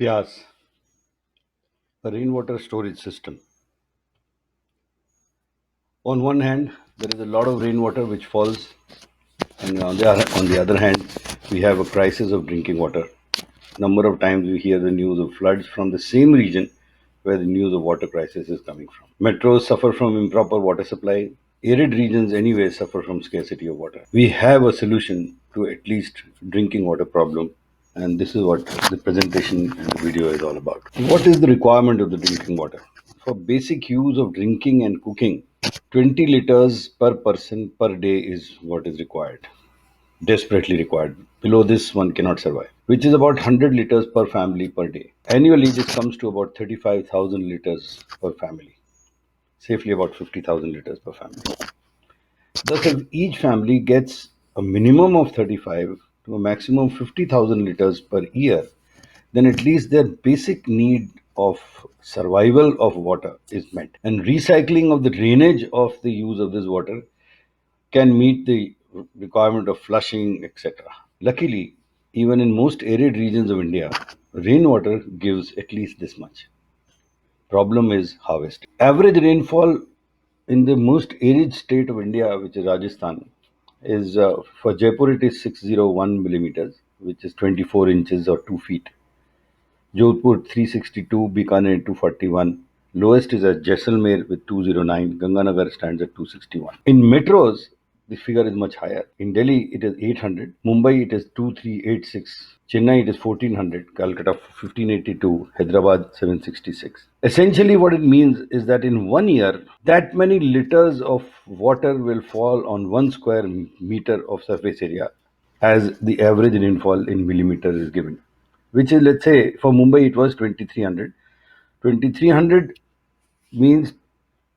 pyaass, a rainwater storage system. On one hand, there is a lot of rainwater which falls, and on the other hand, we have a crisis of drinking water. Number of times we hear the news of floods from the same region where the news of water crisis is coming from. Metros suffer from improper water supply. Arid regions anyway suffer from scarcity of water. We have a solution to at least drinking water problem, and this is what the presentation and the video is all about. What is the requirement of the drinking water? For basic use of drinking and cooking, 20 liters per person per day is what is required, desperately required. Below this, one cannot survive, which is about 100 liters per family per day. Annually, this comes to about 35,000 liters per family, safely about 50,000 liters per family. Thus, if each family gets a minimum of 35 to a maximum 50,000 liters per year, then at least their basic need of survival of water is met. And recycling of the drainage of the use of this water can meet the requirement of flushing, etc. Luckily, even in most arid regions of India, rainwater gives at least this much. Problem is harvesting. Average rainfall in the most arid state of India, which is Rajasthan, is for Jaipur it is 601 millimeters, which is 24 inches or 2 feet. Jodhpur 362, Bikaner 241. Lowest is at Jaisalmer with 209. Ganganagar stands at 261. In metros, the figure is much higher. In Delhi, it is 800. Mumbai, it is 2386. Chennai, it is 1400. Calcutta, 1582. Hyderabad, 766. Essentially, what it means is that in 1 year, that many liters of water will fall on 1 square meter of surface area as the average rainfall in millimeters is given, which is, let's say, for Mumbai it was 2300. 2300 means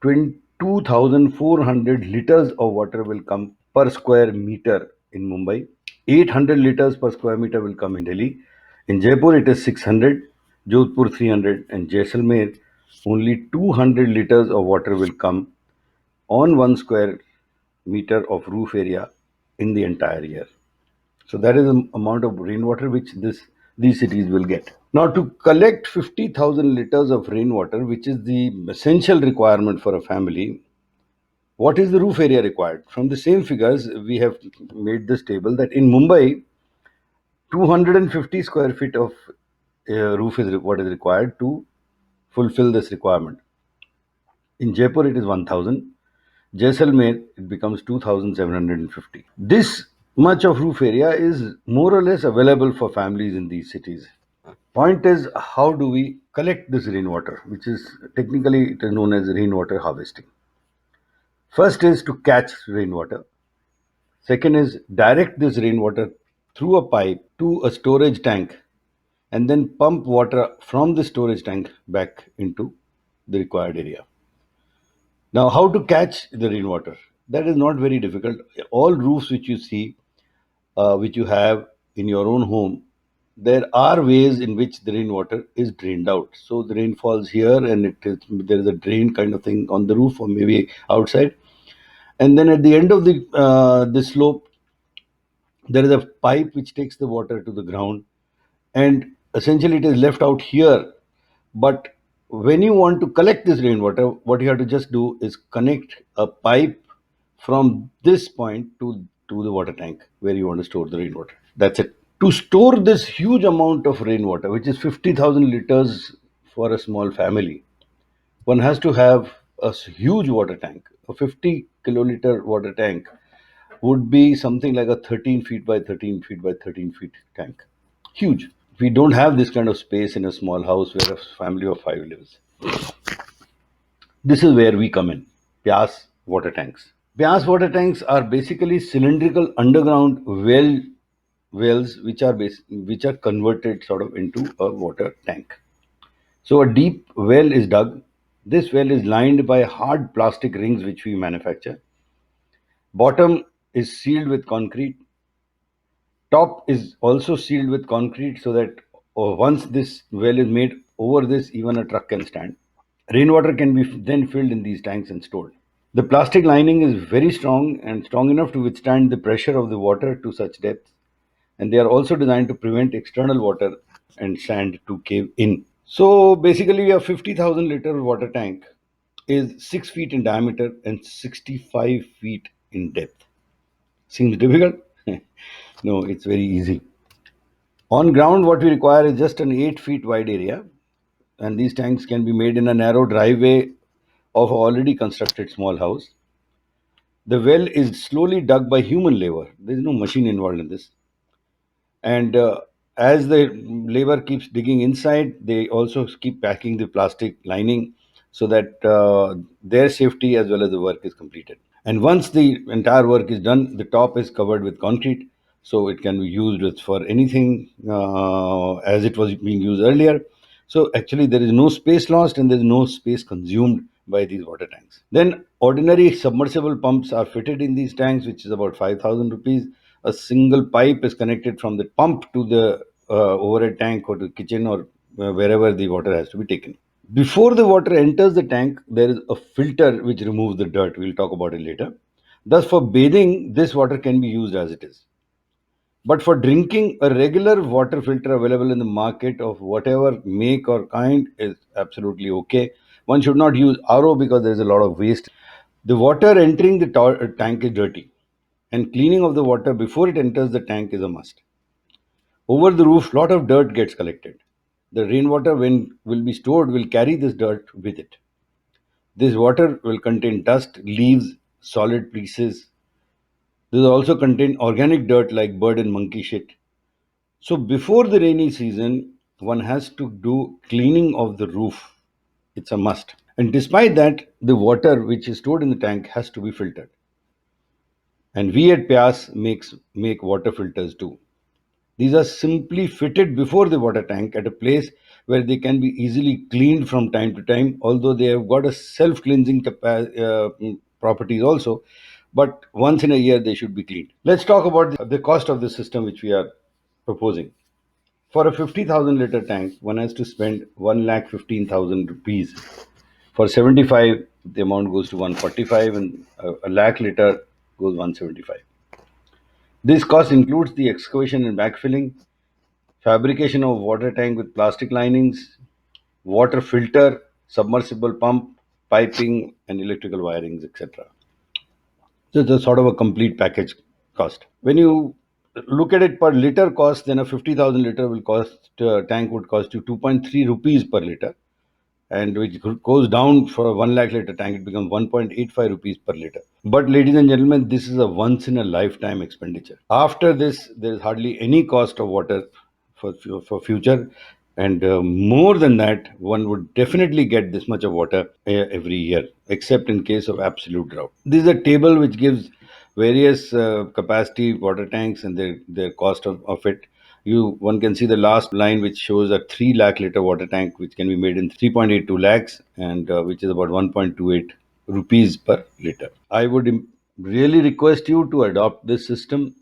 22,400 liters of water will come per square meter in Mumbai. 800 liters per square meter will come in Delhi. In Jaipur it is 600, Jodhpur 300, and Jaisalmer only 200 liters of water will come on 1 square meter of roof area in the entire year. So that is the amount of rainwater which these cities will get. Now, to collect 50,000 liters of rainwater, which is the essential requirement for a family, what is the roof area required? From the same figures, we have made this table that in Mumbai, 250 square feet of roof is what is required to fulfill this requirement. In Jaipur, it is 1,000. Jaisalmer, it becomes 2,750. This much of roof area is more or less available for families in these cities. Point is, how do we collect this rainwater, which is technically it is known as rainwater harvesting. First is to catch rainwater. Second is direct this rainwater through a pipe to a storage tank and then pump water from the storage tank back into the required area. Now, how to catch the rainwater? That is not very difficult. All roofs which you see, which you have in your own home, there are ways in which the rainwater is drained out. So the rain falls here, and there is a drain kind of thing on the roof or maybe outside, and then at the end of the slope, there is a pipe which takes the water to the ground, and essentially it is left out here. But when you want to collect this rainwater, what you have to just do is connect a pipe from this point to the water tank where you want to store the rainwater. That's it. To store this huge amount of rainwater, which is 50,000 liters for a small family, one has to have a huge water tank. A 50 kiloliter water tank would be something like a 13 feet by 13 feet by 13 feet tank. Huge. We don't have this kind of space in a small house where a family of five lives. This is where we come in. pyaass water tanks. Pyaass water tanks are basically cylindrical underground wells which are converted sort of into a water tank. So a deep well is dug. This well is lined by hard plastic rings which we manufacture. Bottom is sealed with concrete. Top is also sealed with concrete so that once this well is made, over this even a truck can stand. Rainwater can be then filled in these tanks and stored. The plastic lining is very strong and strong enough to withstand the pressure of the water to such depth, and they are also designed to prevent external water and sand to cave in. So basically, a 50,000 liter water tank is 6 feet in diameter and 65 feet in depth. Seems difficult? No, it's very easy. On ground, what we require is just an 8 feet wide area, and these tanks can be made in a narrow driveway of already constructed small house. The well is slowly dug by human labor. There is no machine involved in this. And as the labor keeps digging inside, they also keep packing the plastic lining so that their safety as well as the work is completed. And once the entire work is done, the top is covered with concrete, so it can be used for anything as it was being used earlier. So actually, there is no space lost and there is no space consumed by these water tanks. Then ordinary submersible pumps are fitted in these tanks, which is about 5,000 rupees. A single pipe is connected from the pump to the overhead tank or the kitchen or wherever the water has to be taken. Before the water enters the tank, there is a filter which removes the dirt. We'll talk about it later. Thus, for bathing, this water can be used as it is. But for drinking, a regular water filter available in the market of whatever make or kind is absolutely okay. One should not use RO because there is a lot of waste. The water entering the tank is dirty, and cleaning of the water before it enters the tank is a must. Over the roof, lot of dirt gets collected. The rainwater, when will be stored, will carry this dirt with it. This water will contain dust, leaves, solid pieces. This will also contain organic dirt like bird and monkey shit. So before the rainy season, one has to do cleaning of the roof. It's a must. And despite that, the water which is stored in the tank has to be filtered. And we at Pyaass make water filters too. These are simply fitted before the water tank at a place where they can be easily cleaned from time to time, although they have got a self cleansing properties also. But once in a year, they should be cleaned. Let's talk about the cost of the system which we are proposing. For a 50,000 liter tank, one has to spend 1,15,000 rupees. For 75, the amount goes to 145, and a lakh liter goes 175. This cost includes the excavation and backfilling, fabrication of water tank with plastic linings, water filter, submersible pump, piping, and electrical wirings, etc. So it's a sort of a complete package cost. When you look at it per liter cost, then a 50,000 liter will cost tank would cost you 2.3 rupees per liter, and which goes down for a 1 lakh liter tank, it becomes 1.85 rupees per liter. But ladies and gentlemen, this is a once in a lifetime expenditure. After this, there is hardly any cost of water for future. And more than that, one would definitely get this much of water every year, except in case of absolute drought. This is a table which gives various capacity water tanks and their cost of it. One can see the last line which shows a 3 lakh liter water tank which can be made in 3.82 lakhs, and which is about 1.28 rupees per liter. I would really request you to adopt this system,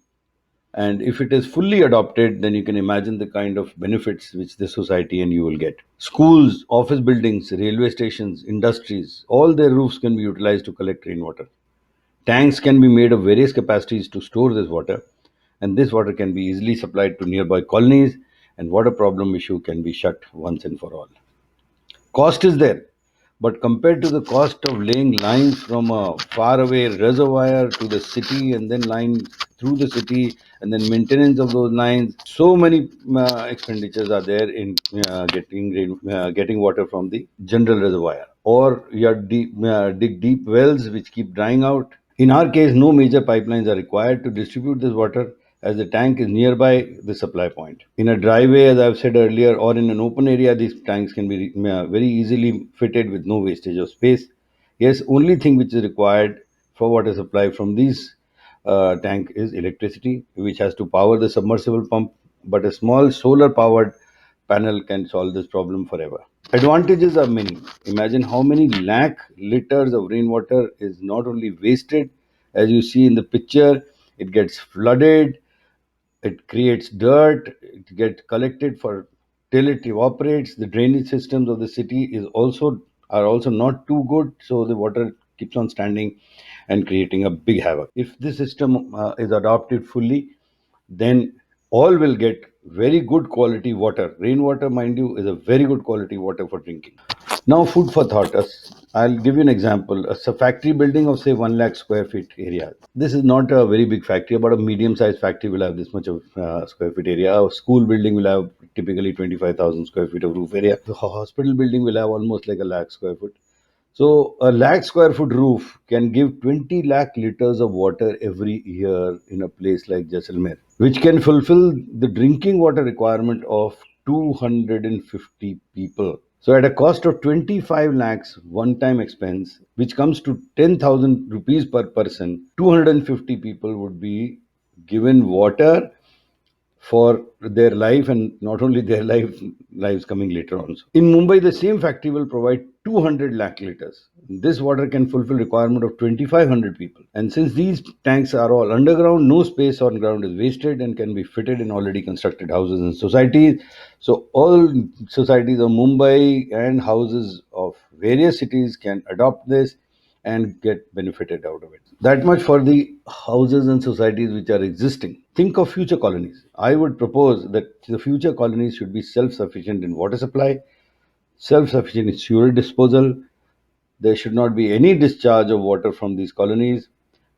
and if it is fully adopted, then you can imagine the kind of benefits which the society and you will get. Schools, office buildings, railway stations, industries, all their roofs can be utilized to collect rainwater. Tanks can be made of various capacities to store this water, and this water can be easily supplied to nearby colonies, and water problem issue can be shut once and for all. Cost is there, but compared to the cost of laying lines from a faraway reservoir to the city and then lines through the city and then maintenance of those lines, so many expenditures are there in getting water from the general reservoir. Or you have dig deep wells which keep drying out. In our case, no major pipelines are required to distribute this water, as the tank is nearby the supply point. In a driveway, as I've said earlier, or in an open area, these tanks can be very easily fitted with no wastage of space. Yes, only thing which is required for water supply from these tank is electricity, which has to power the submersible pump, but a small solar powered panel can solve this problem forever. Advantages are many. Imagine how many lakh liters of rainwater is not only wasted, as you see in the picture, it gets flooded, it creates dirt, it gets collected for till it evaporates. The drainage systems of the city are also not too good, so the water keeps on standing and creating a big havoc. If this system is adopted fully, then all will get very good quality water. Rainwater, mind you, is a very good quality water for drinking. Now, food for thought. I'll give you an example. A factory building of say 1 lakh square feet area. This is not a very big factory. About a medium-sized factory will have this much of square feet area. A school building will have typically 25,000 square feet of roof area. The hospital building will have almost like a lakh square foot. So a lakh square foot roof can give 20 lakh liters of water every year in a place like Jaisalmer, which can fulfill the drinking water requirement of 250 people. So at a cost of 25 lakhs one time expense, which comes to 10,000 rupees per person, 250 people would be given water for their life, and not only their lives coming later on. In Mumbai, the same factory will provide 200 lakh liters. This water can fulfill requirement of 2,500 people. And since these tanks are all underground, no space on ground is wasted and can be fitted in already constructed houses and societies. So all societies of Mumbai and houses of various cities can adopt this and get benefited out of it. That much for the houses and societies which are existing. Think of future colonies. I would propose that the future colonies should be self sufficient in water supply, self sufficient in sewage disposal. There should not be any discharge of water from these colonies,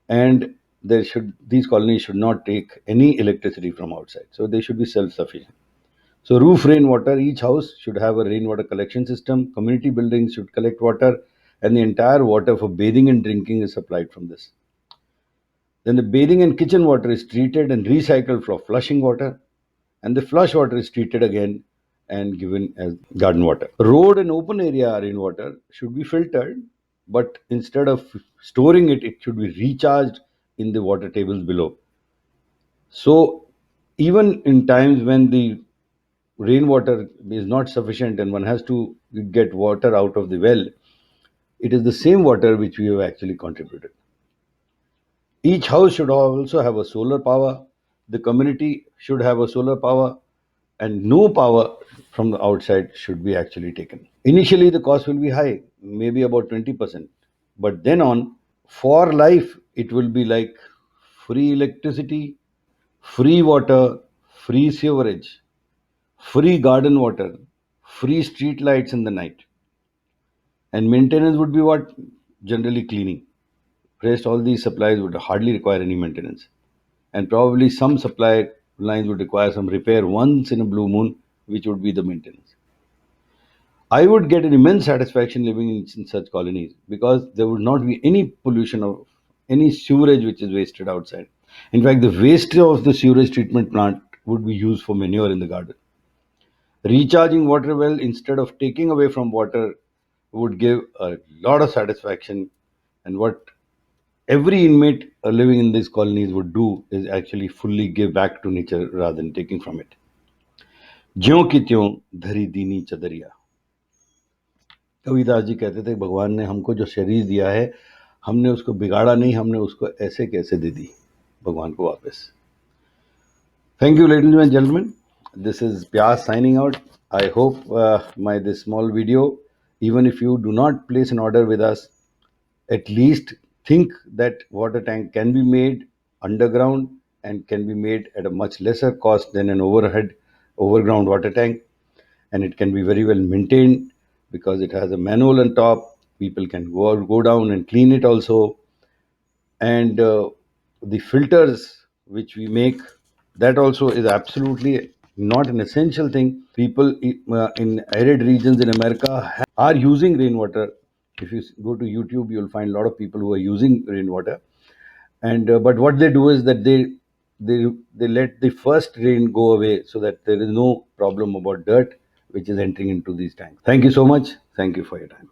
and these colonies should not take any electricity from outside. So they should be self sufficient. So roof rainwater, each house should have a rainwater collection system. Community buildings should collect water, and the entire water for bathing and drinking is supplied from this. Then the bathing and kitchen water is treated and recycled for flushing water, and the flush water is treated again and given as garden water. Road and open area rainwater should be filtered, but instead of storing it, it should be recharged in the water tables below. So even in times when the rainwater is not sufficient and one has to get water out of the well, it is the same water which we have actually contributed. Each house should also have a solar power. The community should have a solar power, and no power from the outside should be actually taken. Initially, the cost will be high, maybe about 20%. But then on, for life, it will be like free electricity, free water, free sewerage, free garden water, free street lights in the night. And maintenance would be what? Generally cleaning. Rest all these supplies would hardly require any maintenance. And probably some supply lines would require some repair once in a blue moon, which would be the maintenance. I would get an immense satisfaction living in such colonies because there would not be any pollution of any sewerage which is wasted outside. In fact, the waste of the sewerage treatment plant would be used for manure in the garden. Recharging water well instead of taking away from water would give a lot of satisfaction. And what every inmate living in these colonies would do is actually fully give back to nature rather than taking from it. ज्यों की त्यों धरी दीनी चदरिया. कबीरदास जी कहते थे भगवान ने हमको जो शरीर दिया है हमने उसको बिगाड़ा नहीं, हमने उसको ऐसे कैसे दे दी भगवान को वापस. Thank you, ladies and gentlemen. This is Pyaass signing out. I hope my this small video, even if you do not place an order with us, at least think that water tank can be made underground and can be made at a much lesser cost than an overground water tank, and it can be very well maintained because it has a manual on top. People can go down and clean it also, and the filters which we make, that also is absolutely not an essential thing. People in arid regions in America are using rainwater. If you go to YouTube, you'll find a lot of people who are using rainwater, and but what they do is that they they let the first rain go away so that there is no problem about dirt which is entering into these tanks. Thank you so much. Thank you for your time.